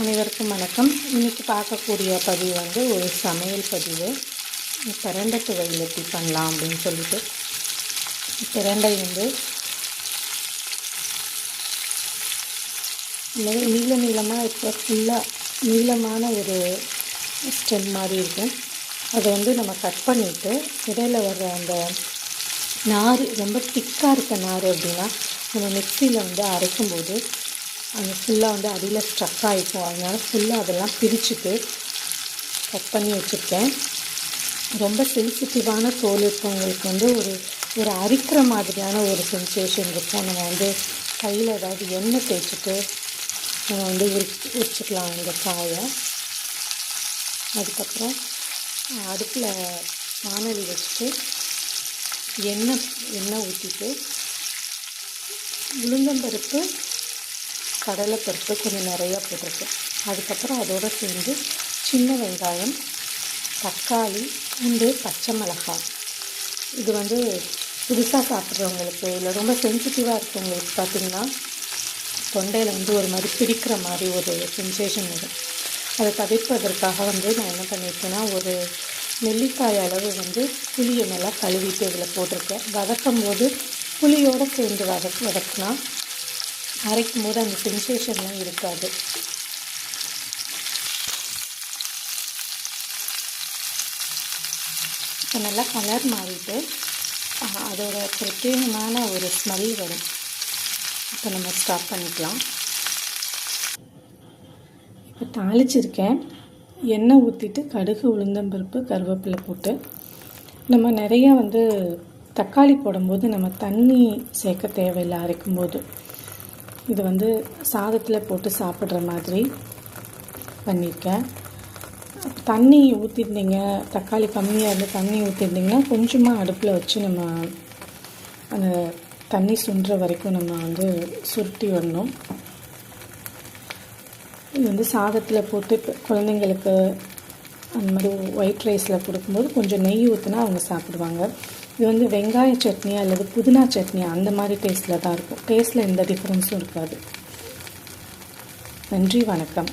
அனைவருக்கும் வணக்கம். இன்றைக்கி பார்க்கக்கூடிய பதிவு வந்து ஒரு சமையல் பதிவு. பிரண்டை துவையல் எப்படி பண்ணலாம் அப்படின்னு சொல்லிட்டு, பிரண்டை வந்து நீளமாக இப்போ ஃபுல்லாக நீளமான ஒரு ஸ்டெம் மாதிரி இருக்கும். அதை வந்து நம்ம கட் பண்ணிவிட்டு இடையில் வர்ற அந்த நார் ரொம்ப திக்காக இருக்க நார் அப்படின்னா நம்ம மிக்சியில் வந்து அரைக்கும்போது அது ஃபுல்லாக வந்து அடியில் ஸ்ட்ரக் ஆகிக்கும். அதனால் ஃபுல்லாக அதெல்லாம் பிரிச்சுட்டு கட் பண்ணி வச்சுருக்கேன். ரொம்ப சென்சிட்டிவான தோல் இருக்கவங்களுக்கு வந்து ஒரு அரிக்கிற மாதிரியான ஒரு சென்சேஷன் இருக்கும். நம்ம வந்து கையில் ஏதாவது எண்ணெய் தேய்ச்சிட்டு நம்ம வந்து உரிச்சிக்கலாம் இந்த காயை. அதுக்கப்புறம் அடுப்பில் வானொலி வச்சுட்டு எண்ணெய் ஊற்றிட்டு உளுந்தம்பருப்பு கடலைப்பருப்பு கொஞ்சம் நிறையா போட்டிருக்கேன். அதுக்கப்புறம் அதோடு சேர்ந்து சின்ன வெங்காயம், தக்காளி, பூண்டு, பச்சை மிளகாய். இது வந்து புதுசாக சாப்பிட்றவங்களுக்கு இல்லை ரொம்ப சென்சிட்டிவாக இருக்கவங்களுக்கு பார்த்திங்கன்னா தொண்டையில் வந்து ஒரு மாதிரி பிடிக்கிற மாதிரி ஒரு சென்சேஷன் வரும். அதை தவிர்ப்பதற்காக வந்து நான் என்ன பண்ணியிருக்கேன்னா ஒரு நெல்லிக்காய் அளவு வந்து புளியை நல்லா கழுவிட்டு இதில் போட்டிருக்கேன். வதக்கும் போது புளியோடு சேர்ந்து வதக்குனா அரைக்கும் போது அந்த சென்சேஷன்லாம் இருக்காது. இப்போ நல்லா கலர் மாறிட்டு அதோட பிரத்யேகமான ஒரு ஸ்மெல் வரும். இப்போ நம்ம ஸ்டார்ட் பண்ணிக்கலாம். இப்போ தாளிச்சிருக்கேன். எண்ணெய் ஊற்றிட்டு கடுகு, உளுந்தம்பருப்பு, கருவேப்பிலை போட்டு நம்ம நிறையா வந்து தக்காளி போடும்போது நம்ம தண்ணி சேர்க்க தேவையில்லை. அரைக்கும்போது இது வந்து சாதத்தில் போட்டு சாப்பிட்ற மாதிரி பண்ணியிருக்கேன். தண்ணி ஊற்றிருந்தீங்க, தக்காளி கம்மியாக இருந்து தண்ணி ஊற்றிருந்தீங்கன்னா கொஞ்சமாக அடுப்பில் வச்சு நம்ம அந்த தண்ணி சுண்டுற வரைக்கும் நம்ம வந்து சுருட்டி வரணும். இது வந்து சாதத்தில் போட்டு குழந்தைங்களுக்கு அந்த மாதிரி ஒயிட் ரைஸில் கொடுக்கும்போது கொஞ்சம் நெய் ஊற்றினா அவங்க சாப்பிடுவாங்க. இது வந்து வெங்காய சட்னியா அல்லது புதினா சட்னியா அந்த மாதிரி டேஸ்ட்டில் தான் இருக்கும். டேஸ்ட்டில் எந்த டிஃப்ரென்ஸும் இருக்காது. நன்றி, வணக்கம்.